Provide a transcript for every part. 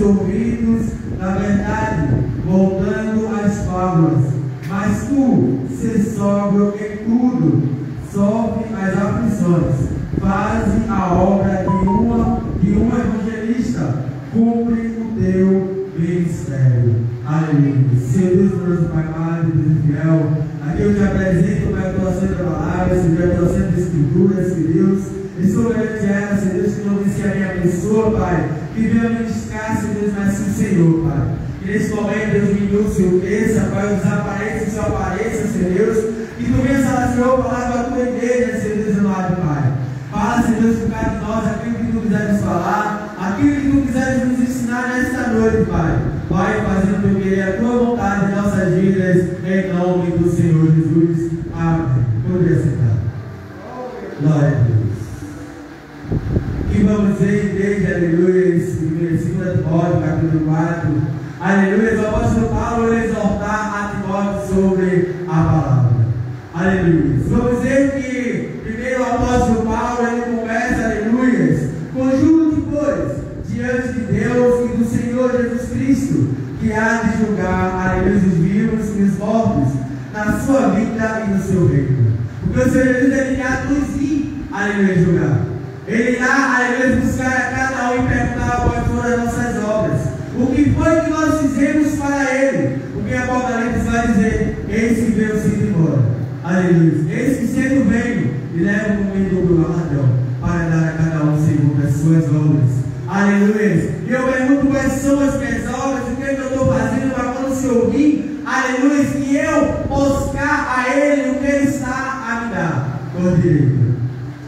absorvidos na verdade, voltando às fábulas. Mas tu, ser sóbrio em tudo, sofre as aflições, faze a obra de um evangelista, cumpre o teu ministério. Aleluia. Senhor Deus, nosso Pai amado, Deus fiel, aqui eu te apresento o meu coração da palavra, Senhor, meu coração de escrituras, Deus. Estou grande ela, Senhor Deus, que não disse a minha pessoa, Pai, que venha ministrar, Senhor Deus, mas sim, Senhor, Pai. Que nesse momento, Deus, me Senhor, desça, Pai, os apareça, o Senhor apareça, Senhor Deus, e tu venhas falar, Senhor, falar com a tua igreja, Senhor Deus, amado, Pai. Fala, Senhor Deus, por cada de nós, aquilo que tu quiseres falar, aquilo que tu quiseres nos ensinar nesta noite, Pai. Pai, fazendo teu querer, a tua vontade em nossas vidas, em nome do Senhor Jesus. Amém. Poderia sentar. Glória a Deus. Que vamos ver, igreja, aleluia, 2 Timóteo, capítulo 4, aleluia, o apóstolo Paulo exortar a Timóteo sobre a palavra, aleluia. Vamos ver que, primeiro, o apóstolo Paulo, ele começa, aleluia, conjunto de coisas, diante de Deus e do Senhor Jesus Cristo, que há de julgar, aleluia, os vivos e os mortos, na sua vida e no seu reino. Porque o Senhor Jesus, ele irá nos ir, aleluia, julgar. Ele irá, aleluia, buscar a cada um e perguntar quais foram as nossas obras. O que foi que nós fizemos para Ele? Porque Apocalipse vai dizer: eis que veio sendo embora. Aleluia. Eis que sendo veio e leva comigo do galardão para dar a cada um segundo as suas obras. Aleluia. E eu pergunto quais são as minhas obras, o que eu estou fazendo para quando se ouvir, aleluia, que eu buscar a Ele o que Ele está a me dar. Por direito.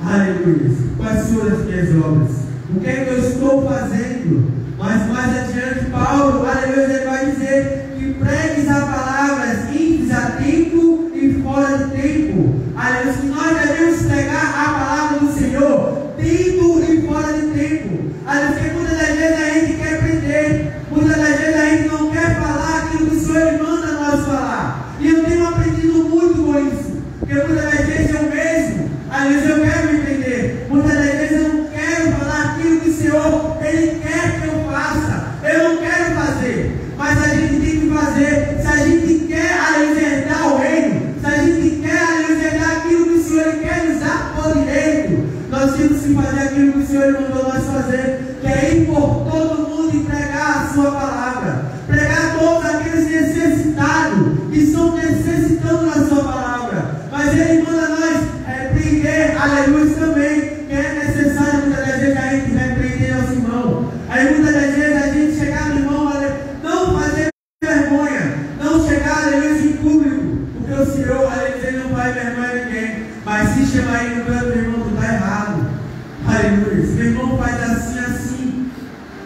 Aleluia. Quais são as minhas obras? O que é que eu estou fazendo? Mas mais adiante, Paulo, aleluia, ele vai dizer que pregues a palavras índices a tempo e fora de tempo. Aleluia, que nós devemos pregar a palavra do Senhor tempo e fora de tempo. Aleluia, porque muitas das vezes a gente quer aprender, muitas das vezes a gente não quer falar aquilo que o Senhor manda nós falar. E eu tenho aprendido muito com isso, porque muitas das vezes eu mesmo, aleluia, eu quero entender, muitas das vezes eu não quero falar aquilo que o Senhor, Ele quer que eu faça, eu não quero fazer, mas a gente tem que fazer. Se a gente quer, aleluia, herdar o reino, se a gente quer, aleluia, herdar aquilo que o Senhor quer nos dar por direito, nós temos que fazer aquilo que o Senhor mandou nós fazer, que é ir por todo mundo e pregar a sua palavra, pregar a todos aqueles necessitados, que estão necessitando da sua palavra. Mas Ele manda nós repreender, aleluia, também, que é necessário muitas das vezes a gente repreender nosso irmão. Aí muitas das vezes a gente chegar no irmão, não fazer vergonha, não chegar, aleluia, em público, porque o Senhor, aleluia, Ele não vai vergonha ninguém, mas se chamar ele no canto, meu irmão, tu está errado, aleluia, meu irmão faz assim, assim,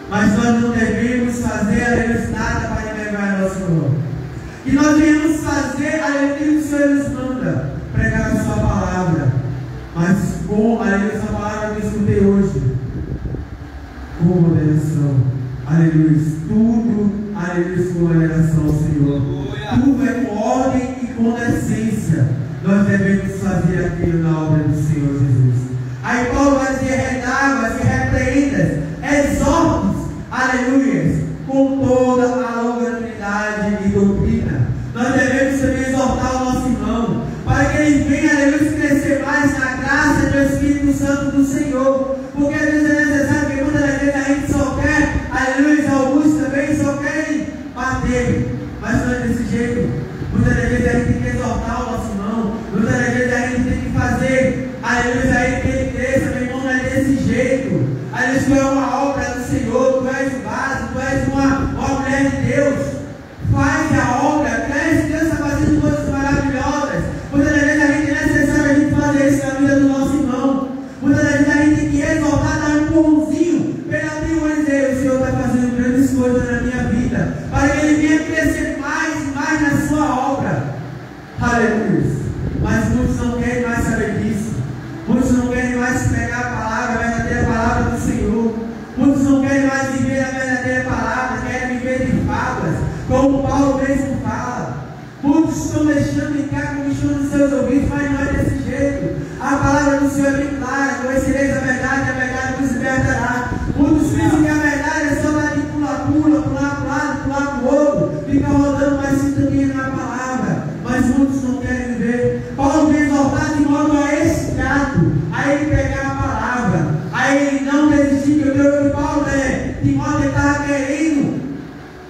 mas nós não devemos fazer, aleluia, nada para envergonhar nosso irmão. E nós devemos fazer, aleluia, o que o Senhor nos manda, pregar a sua palavra, mas com, aleluia, essa palavra que eu escutei hoje, com moderação, aleluia, tudo, aleluia, com moderação, Senhor, tudo é com ordem e com decência, nós devemos fazer aquilo na obra do Senhor Jesus. Aí Paulo vai dizer: redáguas e repreendas, exortos, aleluia, com toda a longanimidade e doutrina. Nós devemos também exortar o nosso irmão, para que ele venha, aleluia, crescer mais na graça do Espírito Santo do Senhor, porque às vezes é necessário, que muitas das vezes a gente só quer, aleluia, alguns também só querem bater, mas não é desse jeito. Muitas das vezes a gente tem que exortar o nosso irmão, muitas das vezes a gente tem que fazer, aleluia, a gente tem que crescer, meu irmão, não é desse jeito. Aleluia, tu é uma obra do Senhor, tu és base, tu és uma mulher de Deus, faz a obra, cresce, Deus está fazendo coisas maravilhosas. Muitas das vezes a gente é necessário a gente fazer isso na vida do nosso irmão, muitas das vezes a gente tem que exortar, dar um empurrãozinho, pela tua dizer: o Senhor está fazendo grandes coisas na minha vida, para que Ele venha crescer mais e mais na sua obra, aleluia. Mas muitos não querem mais saber disso, muitos não querem mais pegar a palavra, a verdadeira palavra do Senhor, muitos não querem mais viver a verdadeira palavra, querem viver de fábulas, como Paulo mesmo fala. Muitos estão deixando entrar com bicho nos seus ouvidos, mas não é desse jeito. A palavra do Senhor é bem clara: conhecereis a verdade vos libertará. Muitos dizem que a verdade é só manipulação, também na palavra, mas muitos não querem viver. Paulo vem exortar Timóteo a esse trato, a ele pegar a palavra, a ele não desistir. Porque o que Paulo Timóteo estava querendo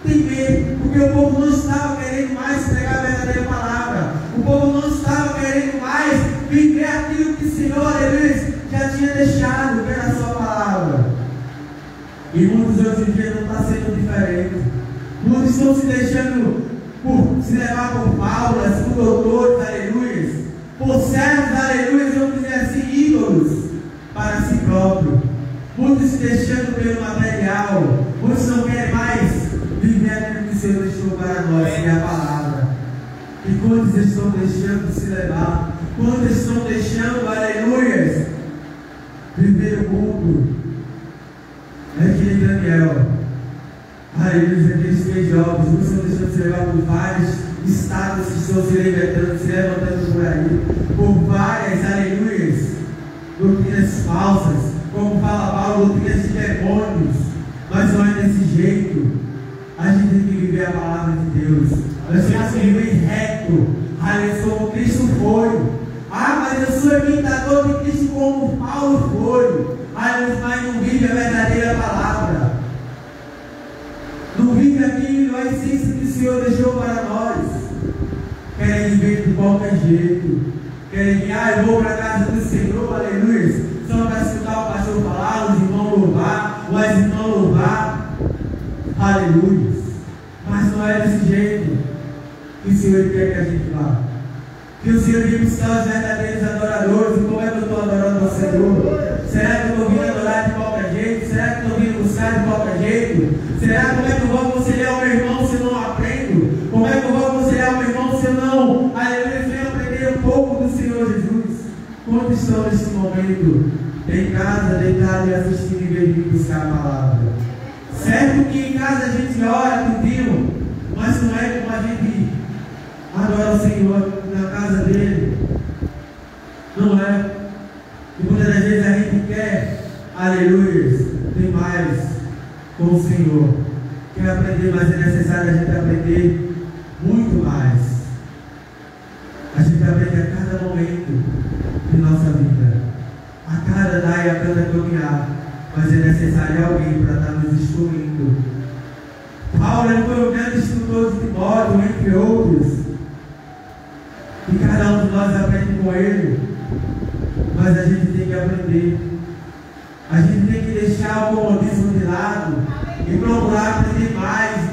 temer, porque o povo não estava querendo mais pregar a verdadeira palavra, o povo não estava querendo mais viver aquilo que o Senhor, aleluia, já tinha deixado, que era a sua palavra. E muitos hoje em dia não está sendo diferente. Muitos estão se deixando se levar por faulas, por doutores, aleluias, por servos, aleluias, vamos dizer assim, ídolos para si próprio. Muitos se deixando pelo material. Muitos não querem mais viver aquilo que o Senhor deixou para nós, que é a palavra. E quantos estão deixando de se levar? Quantos estão deixando, aleluias, viver o mundo? É que nem Daniel, aleluia, aqueles 3 jovens, muitos estão deixando de se levar por vários estados que estão se levantando por aí, por várias, aleluias, doutrinas falsas, como fala Paulo, doutrinas de demônios. Mas não é desse jeito. A gente tem que viver a palavra de Deus. Nós temos que viver reto. Aleluia, como Cristo foi. Mas eu sou imitador de Cristo como Paulo foi. Mas não vive a verdadeira palavra. Não vive aquilo, a essência que o Senhor deixou para nós. Querem viver de qualquer jeito. Querem vir, eu vou para a casa do Senhor, aleluia, só para escutar o pastor falar, os irmãos louvar, ou as irmãs louvar, aleluia. Mas não é desse jeito que o Senhor quer que a gente vá. Que o Senhor vem buscar os verdadeiros adoradores. E como é que eu estou adorando ao Senhor? Será que eu estou vindo adorar de qualquer jeito? Será que eu estou vindo buscar de qualquer jeito? Será como é que eu vou aconselhar o meu irmão se eu não aprendo? Como é que eu vou aconselhar o meu irmão se eu não, aleluia, venho aprender um pouco do Senhor Jesus? Quantos estão nesse momento em casa, deitado e assistindo e vem buscar a palavra? Certo que em casa a gente ora, tudinho, mas não é como a gente adora o Senhor na casa dele. Não é. E muitas das vezes a gente quer, aleluia, ter mais com o Senhor. Quer aprender, mas é necessário a gente aprender muito mais. A gente aprende a cada momento de nossa vida, a cada dar e a cada caminhar. Mas é necessário alguém para estar nos instruindo. Paulo foi um grande instrutor de Timóteo, entre outros. E cada um de nós aprende com ele. Mas a gente tem que aprender. A gente tem que deixar o comodismo de lado e procurar aprender mais.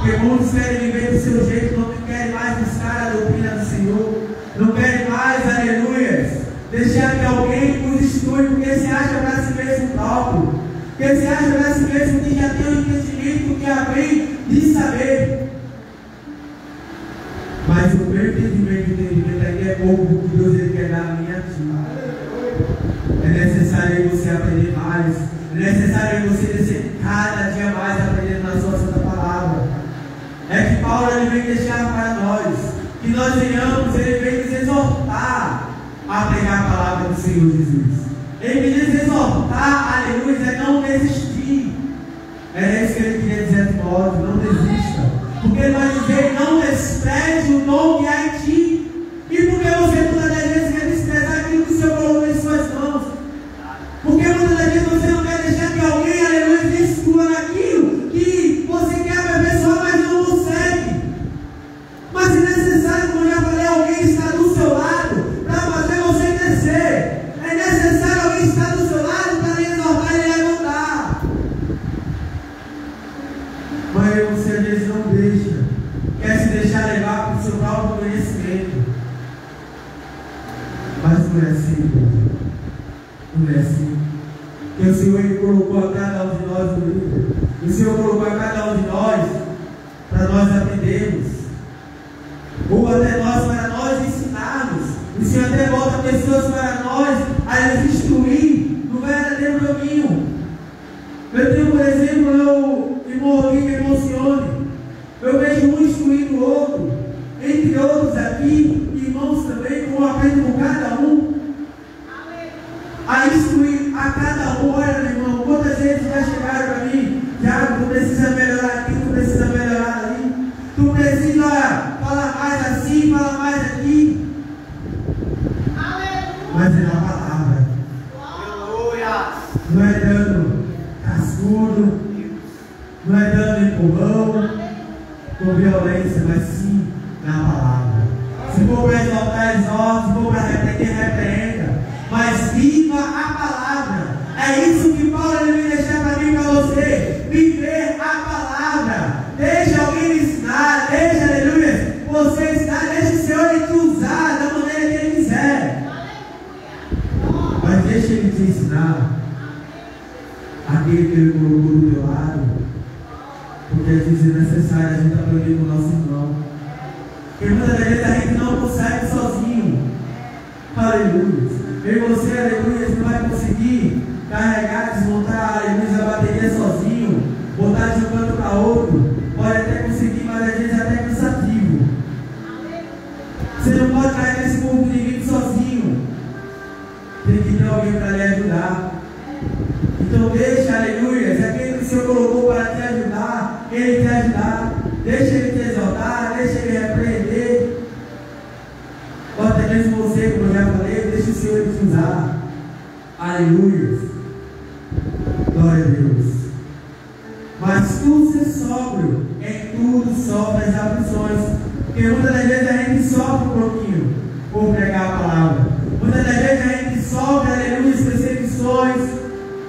Porque muitos querem viver do seu jeito, não querem mais buscar a doutrina do Senhor, não querem mais, aleluias, deixar que alguém nos instrui, porque se acha para si mesmo próprio, porque se acha para si mesmo que já tem o entendimento que alguém de saber. Mas o meu entendimento aqui é pouco que Deus ele quer dar a mim e a ti. É necessário você aprender mais. É necessário você descer cada dia mais aprendendo na sua santa palavra. É que Paulo ele vem deixar para nós que nós venhamos, ele vem nos exortar a pregar a palavra do Senhor Jesus. Ele vem nos exortar, aleluia, é não desistir. É isso que ele queria dizer a Timóteo, não desista. Porque ele vai dizer, não despreze o dom que há em ti. E porque você muitas das vezes quer desprezar aquilo que o Senhor colocou em suas mãos? Porque muitas das vezes você não quer deixar que alguém, aleluia, te instrua naquilo que você quer aperfeiçoar, mas não consegue. Mas é necessário, como eu já falei, alguém estar do seu lado para fazer você crescer. É necessário alguém estar do seu lado para lhe exortar e lhe levantar. Mas você às vezes não deixa, quer se deixar levar para o seu próprio conhecimento. Mas não é assim, irmão. Não é assim. Porque o Senhor ele colocou a cada um de nós no livro. O Senhor colocou a cada um de nós para nós aprendermos. Ou até nós para nós ensinarmos. O Senhor até bota pessoas para nós a nos instruir no verdadeiro caminho. Eu tenho, por exemplo, meu irmão aqui que emocione. Eu vejo um instruindo o outro. Entre outros aqui, irmãos também, como eu aprendo com cada um. A instruir a cada um. Olha, meu irmão, quantas vezes já chegaram para mim? Já, tu precisa melhorar aqui, tu precisa melhorar ali. absurdo, não é dando empurrão, com violência, mas sim na palavra. Se for para exaltar, exalta, se for para repreender, repreenda, mas viva a palavra. É isso que Paulo ele me deixar para mim e para você, viver a palavra. Deixa alguém me ensinar, deixa, aleluia, você ensinar, deixa o Senhor te usar da maneira que Ele quiser, mas deixa Ele te ensinar aquele que Ele colocou do teu lado, porque às vezes é necessário a gente aprender com o nosso irmão, porque muitas vezes a gente não consegue sozinho, aleluia. Eu e você, aleluia, você não vai conseguir carregar, desmontar, aleluia, a bateria sozinho, botar de um canto para outro, pode até conseguir, mas às vezes é até cansativo. Você não pode carregar esse povo divino sozinho, tem que ter alguém para lhe ajudar. Então deixa, aleluia, se aquele que o Senhor colocou para te ajudar, Ele te ajudar, deixa Ele te exaltar, deixa Ele repreender, ou até mesmo você, como eu já falei, deixa o Senhor te usar, aleluia, glória a Deus. Mas tu ser sóbrio, em tudo sofre as aflições, porque muitas das vezes a gente sofre um pouquinho por pregar a palavra, muitas das vezes a gente sofre, aleluia, perseguições,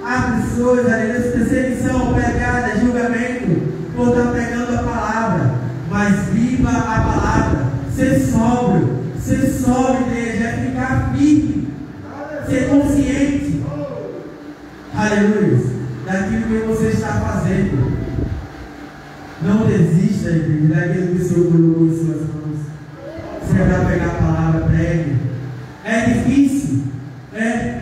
aflições, aleluia, perseguição, pegada, julgamento, por estar pregando a palavra, mas viva a palavra, ser sóbrio, igreja, é ficar firme, ser consciente, aleluia, daquilo que você está fazendo. Não desista, igreja, daquilo que o Senhor colocou em suas mãos. Se é para pegar a palavra, pregue. É difícil, é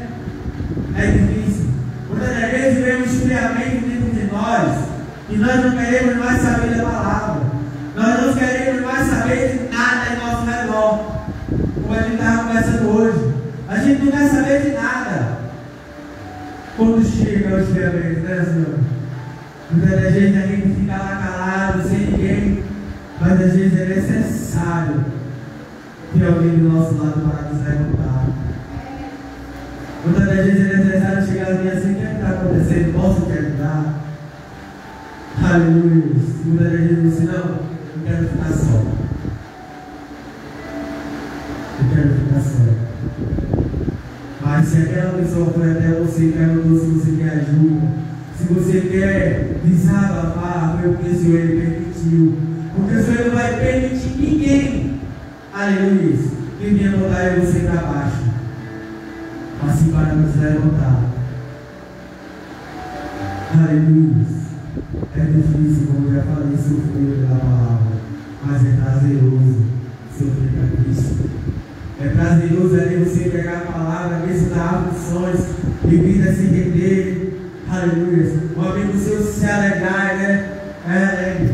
difícil. Muitas das vezes vemos esfriamento dentro de nós, e nós não queremos mais saber da palavra, nós não queremos mais saber de nada em nosso redor, como a gente estava conversando hoje. A gente não quer saber de nada quando chega o esfriamento, né, Senhor? Muitas das vezes a gente fica lá calado, sem ninguém, mas às vezes é necessário ter alguém do nosso lado para nos levantar. Muitas das vezes é necessário chegar ali assim: o que está acontecendo? Posso te ajudar? Aleluia. Muitas das vezes você: não, eu quero ficar só. Eu quero ficar só. Mas se aquela pessoa foi até você e perguntou se você quer ajuda, se você quer desabafar, foi porque o Senhor Ele permitiu. Porque o Senhor não vai permitir ninguém, aleluia, que venha botar você para baixo, assim para nos levantar. Aleluia. É difícil, como eu já falei, sofrer pela palavra, mas é prazeroso sofrer para Cristo. É prazeroso ali você pegar a palavra, mesmo das aflições, e vida se render. Aleluia. Um amigo seu se alegrar, né? É alegre.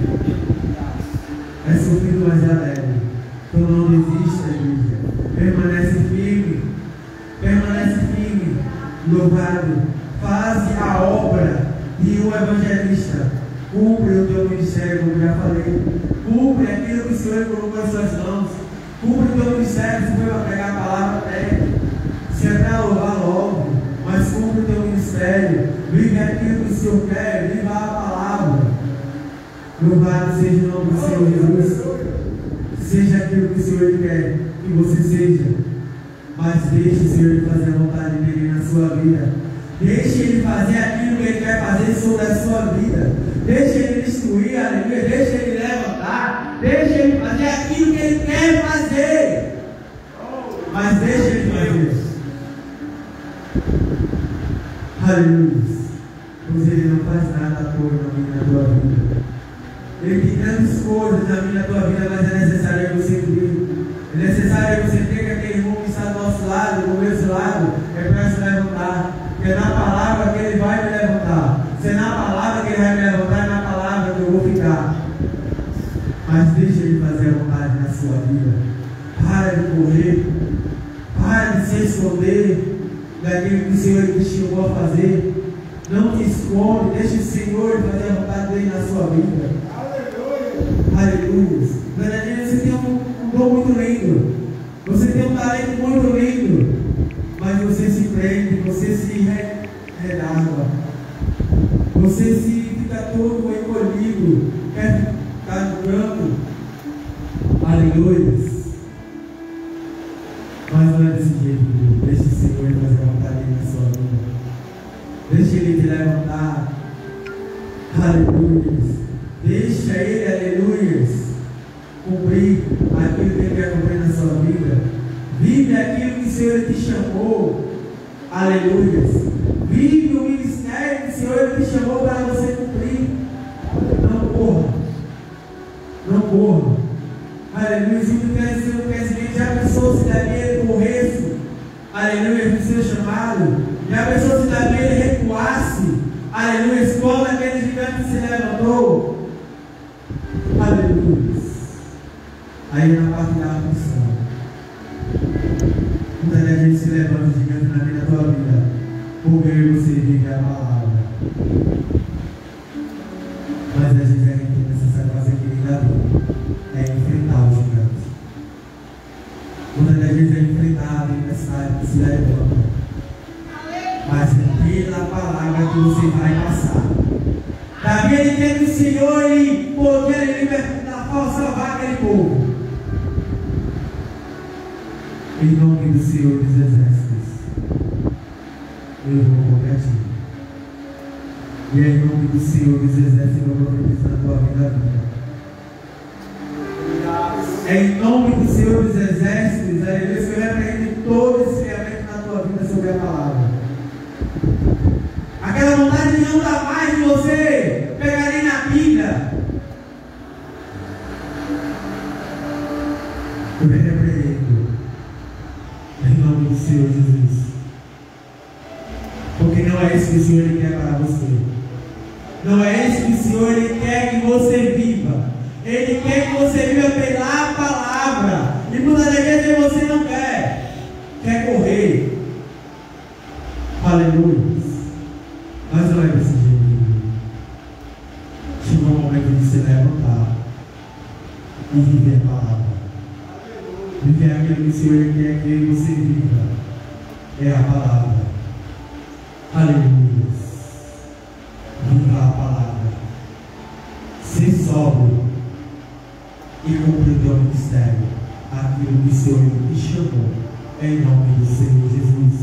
É sofrido, mas é alegre. Então não desista, igreja. Permanece firme. Permanece firme. Louvado. Faz a obra de um evangelista. Cumpre o teu ministério, como eu já falei. Cumpre aquilo que o Senhor colocou em suas mãos. Cumpre o teu ministério. Se foi para pregar a palavra, pregue. Se é para louvar, louve. Mas cumpre o teu ministério. Vive aquilo que o Senhor quer. Viva a palavra. Louvado seja o nome do Senhor Jesus. Seja aquilo que o Senhor quer que você seja. Mas deixe o Senhor fazer a vontade dele na sua vida. Deixe Ele fazer aquilo que Ele quer fazer sobre a sua vida. Deixe Ele destruir, aleluia. Deixe Ele levantar. Deixe Ele fazer aquilo que Ele quer fazer. Mas deixe Ele fazer. Aleluia. Pois Ele não faz nada à toa na tua vida. Ele tem grandes coisas na minha tua vida, mas é necessário que você crie. É necessário que você tenha aquele irmão que está do nosso lado, do meu lado, é para se levantar. Porque é na palavra que Ele vai me levantar. Se é na palavra que Ele vai me levantar, é na palavra que eu vou ficar. Mas deixa Ele fazer a vontade na sua vida. Para de correr. Para de se esconder daquilo que o Senhor te chamou a fazer. Não te esconde. Deixa o Senhor fazer a vontade dele na sua vida. Aleluia. Verdadeiramente você tem um dom muito lindo. Você tem um talento muito lindo. Mas você se prende, você se redarva. Você fica todo encolhido, quer ficar no canto. Aleluia. Mas não é desse jeito, Deus. Deixa o Senhor fazer uma vontade na sua vida. Deixa Ele te levantar. Aleluia. Deixa Ele, aleluia, cumprir aquilo que Ele quer cumprir na sua vida. Vive aquilo que o Senhor te chamou. Aleluia. Vive o ministério que o Senhor te chamou para você cumprir. Não corra. Não corra. Aleluia. Se tu quer ser um presidente, já pensou se Daniel corresse? Aleluia. No seu chamado. Já pensou se Daniel recuasse? Aleluia. Quando aquele gigante se levantou. Aleluia. Aí na parte da aflição. Muita gente se levanta o gigante na vida da tua vida. Porque você vive a palavra. Mas a gente é necessário fazer aquele dado. É enfrentar o gigante. Muitas vezes é enfrentar a adversidade que se levanta. Mas é pela palavra que você vai passar. Davi ele teve o Senhor e poder libertar, salvar aquele povo. Em nome do Senhor dos Exércitos, eu vou competir. E é em nome do Senhor dos Exércitos eu vou profetizar na tua vida. É em nome do Senhor dos Exércitos, aleluia, que eu repreendo todo esse ferramenta na tua vida sobre a palavra. Aquela vontade de não dar mais de você, pegarei na Bíblia. Eu repreendo em nome do Senhor Jesus. Porque não é isso que o Senhor quer para você. Não é isso que o Senhor quer que você viva. Ele quer que você viva pela palavra. E muitas vezes você não quer. Quer correr. Aleluia. Mas não é desse jeito. Chegou o momento de se levantar e viver a palavra. Viver aquilo que o Senhor quer que você viva. É a palavra. Aleluia. Viva a palavra. Ser sóbrio e cumprir o teu ministério. Aquilo que o Senhor te chamou. Em nome do Senhor Jesus.